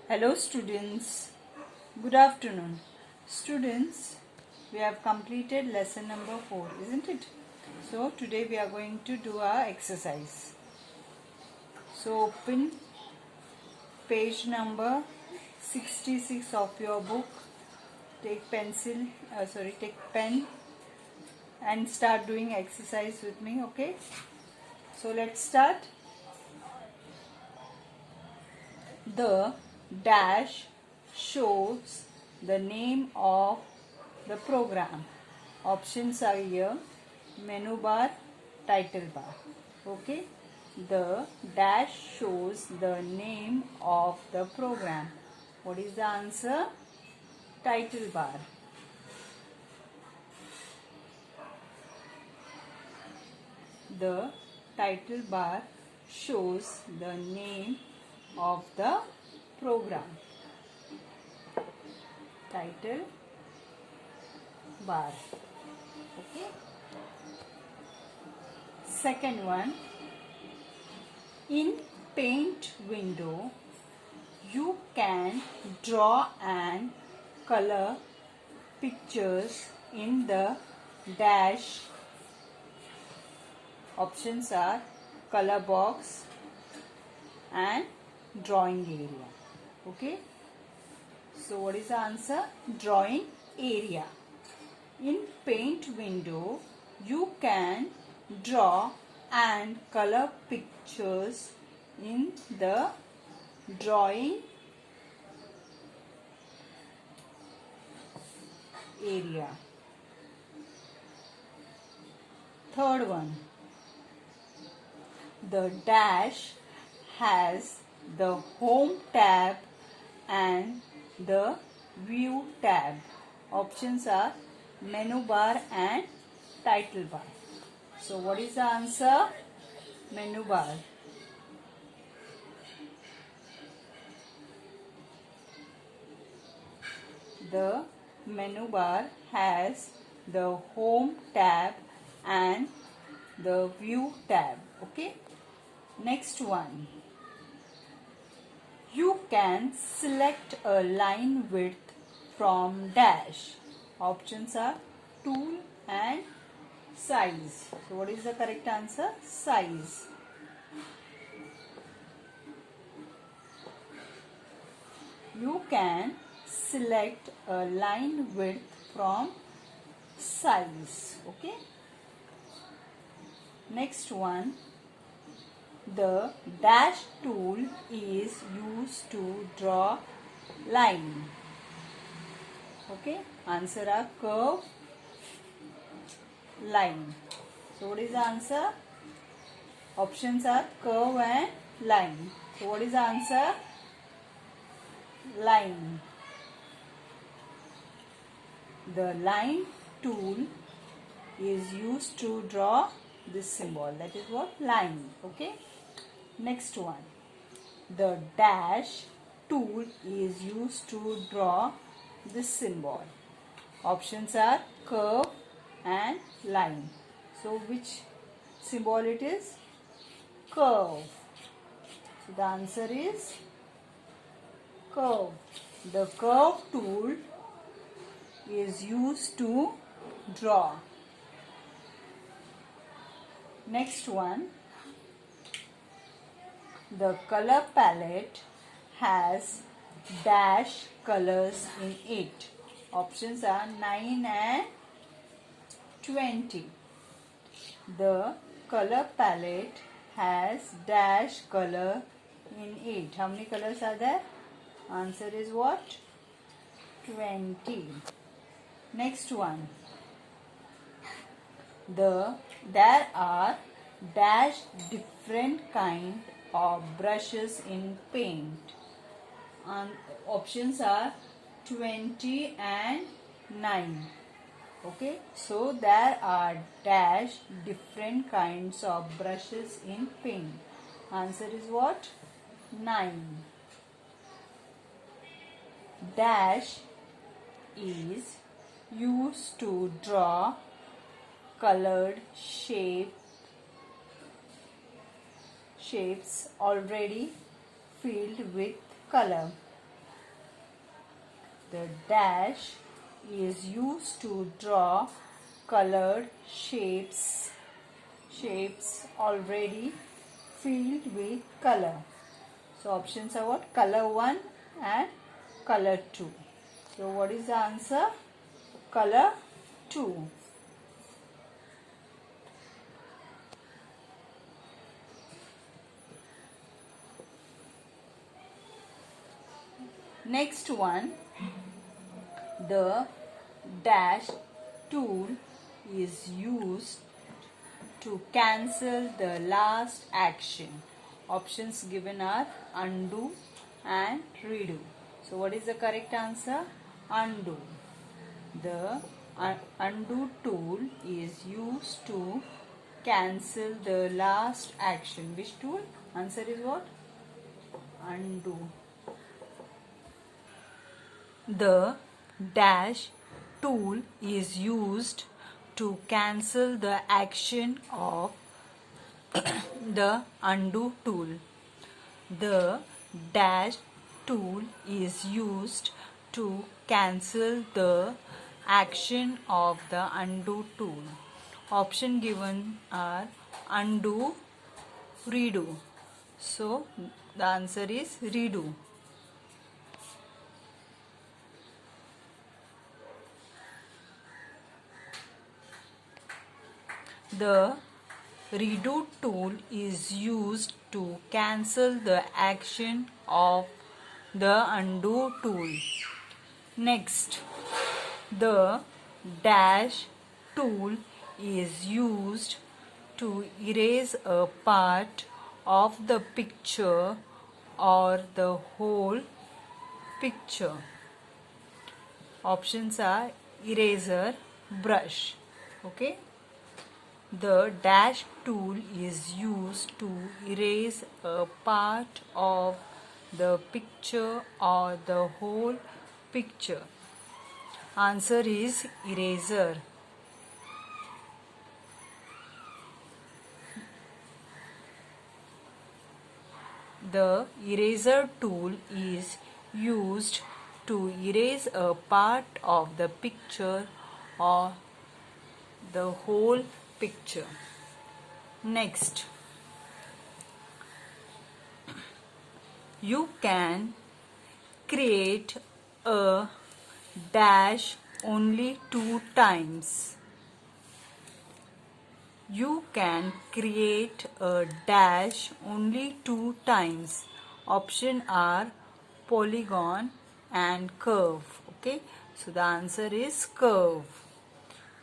Hello students, good afternoon. Students, we have completed lesson number 4, isn't it? So today we are going to do our exercise. So open page number 66 of your book. Take take pen and start doing exercise with me, okay? So let's start. The dash shows the name of the program. Options are here: menu bar, title bar. Okay, the dash shows the name of the program. What is the answer? Title bar. The title bar shows the name of the program. Title bar. Okay. Second one, in paint window you can draw and color pictures in the dash. Options are color box and drawing area. Okay, so what is the answer? Drawing area. In paint window you can draw and color pictures in the drawing area. Third one, the dash has the home tab and the view tab. Options are menu bar and title bar. So what is the answer? Menu bar. The menu bar has the home tab and the view tab. Okay. Next one. You can select a line width from dash. Options are tool and size. So what is the correct answer? Size. You can select a line width from size. Okay. Next one. The dash tool is used to draw line. Okay. Answer are curve, line. So what is the answer? Options are curve and line. So what is the answer? Line. The line tool is used to draw this symbol. That is what? Line. Okay. Next one. The dash tool is used to draw this symbol. Options are curve and line. So which symbol it is? Curve. So the answer is curve. The curve tool is used to draw. Next one. The color palette has dash colors in it. Options are 9 and 20. The color palette has dash color in it. How many colors are there? Answer is what? 20. Next one. There are dash different kind of brushes in paint. Options are 20 and 9. Okay, so there are dash different kinds of brushes in paint. Answer is what? 9. Dash is used to draw colored shapes already filled with color. The dash is used to draw colored shapes already filled with color. So options are what? Color 1 and color 2. So what is the answer? Color 2. Next one, the dash tool is used to cancel the last action. Options given are undo and redo. So what is the correct answer? Undo. The undo tool is used to cancel the last action. Which tool? Answer is what? Undo. The dash tool is used to cancel the action of the undo tool. The dash tool is used to cancel the action of the undo tool. Option given are undo, redo. So the answer is redo. The redo tool is used to cancel the action of the undo tool. Next, the dash tool is used to erase a part of the picture or the whole picture. Options are eraser, brush. Okay. The dash tool is used to erase a part of the picture or the whole picture. Answer is eraser. The eraser tool is used to erase a part of the picture or the whole picture. Next, you can create a dash only 2 times. You can create a dash only 2 times. Option are polygon and curve. Okay, so the answer is curve.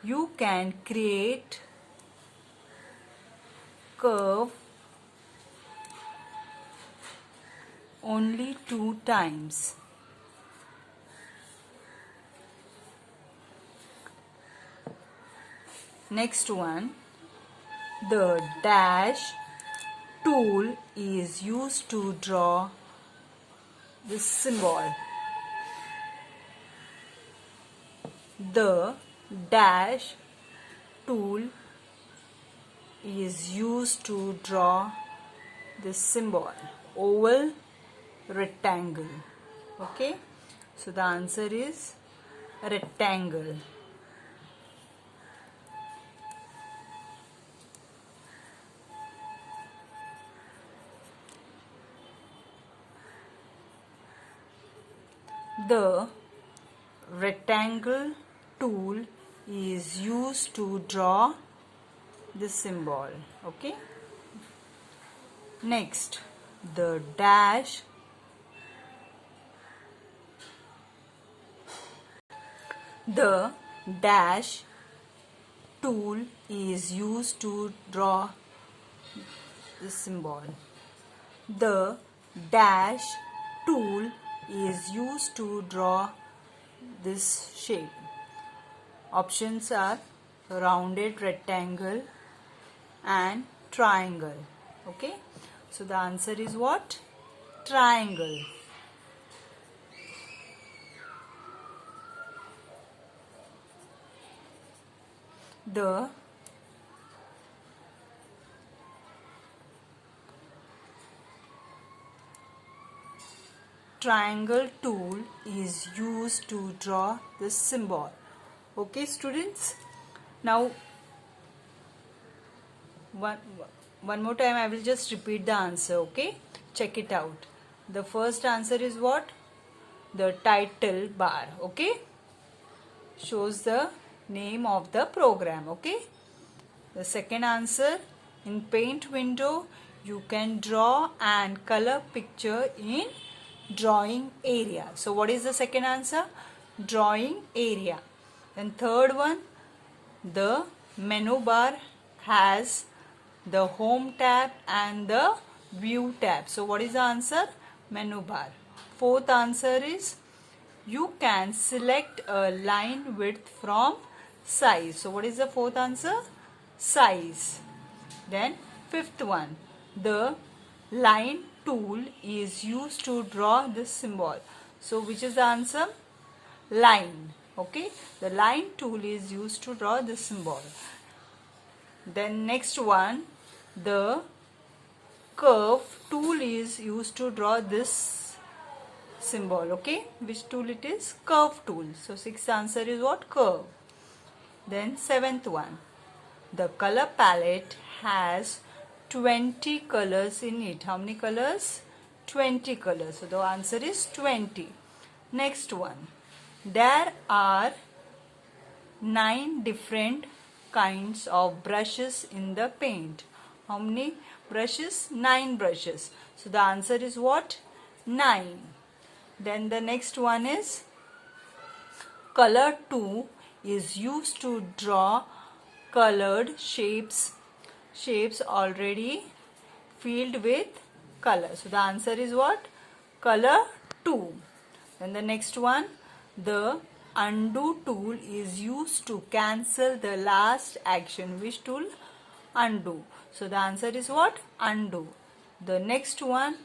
You can create curve only 2 times. Next one, the dash tool is used to draw this symbol. The dash tool is used to draw this symbol, oval, rectangle. Okay, so the answer is rectangle. The rectangle tool is used to draw the symbol. Okay. Next, the dash tool is used to draw the symbol. The dash tool is used to draw this shape. Options are rounded rectangle and triangle. Okay, so the answer is what? Triangle. The triangle tool is used to draw this symbol. Okay, students? Now, one more time I will just repeat the answer, okay? Check it out. The first answer is what? The title bar, okay? Shows the name of the program, okay? The second answer, in paint window, you can draw and color picture in drawing area. So what is the second answer? Drawing area. Then third one, the menu bar has the home tab and the view tab. So what is the answer? Menu bar. Fourth answer is you can select a line width from size. So what is the fourth answer? Size. Then fifth one, the line tool is used to draw this symbol. So which is the answer? Line. Okay, the line tool is used to draw this symbol. Then next one, the curve tool is used to draw this symbol. Okay, which tool it is? Curve tool. So sixth answer is what? Curve. Then seventh one, the color palette has 20 colors in it. How many colors? 20 colors. So the answer is 20. Next one, there are 9 different kinds of brushes in the paint. How many brushes? 9 brushes. So the answer is what? 9. Then the next one is color 2 is used to draw colored shapes already filled with color. So the answer is what? Color 2. Then the next one, the undo tool is used to cancel the last action. Which tool? Undo. So the answer is what? Undo. The next one,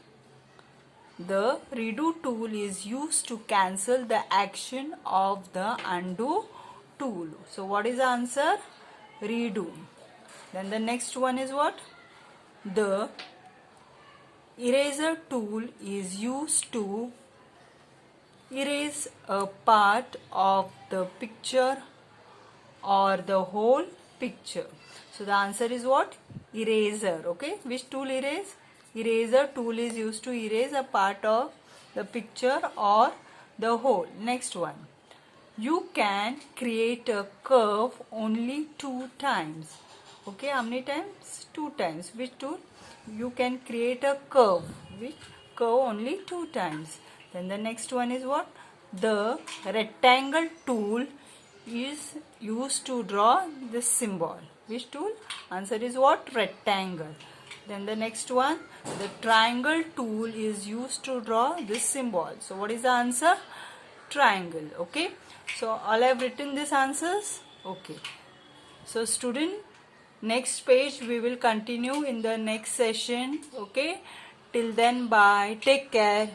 the redo tool is used to cancel the action of the undo tool. So what is the answer? Redo. Then the next one is what? The eraser tool is used to erase a part of the picture or the whole picture. So the answer is what? Eraser. Okay, which tool erase? Eraser tool is used to erase a part of the picture or the whole. Next one, you can create a curve only 2 times. Okay, how many times? 2 times. Which tool? You can create a curve. Which curve? Only 2 times. Then the next one is what? The rectangle tool is used to draw this symbol. Which tool? Answer is what? Rectangle. Then the next one, the triangle tool is used to draw this symbol. So what is the answer? Triangle. Okay. So all I have written these answers. Okay. So student, next page we will continue in the next session. Okay. Till then, bye. Take care.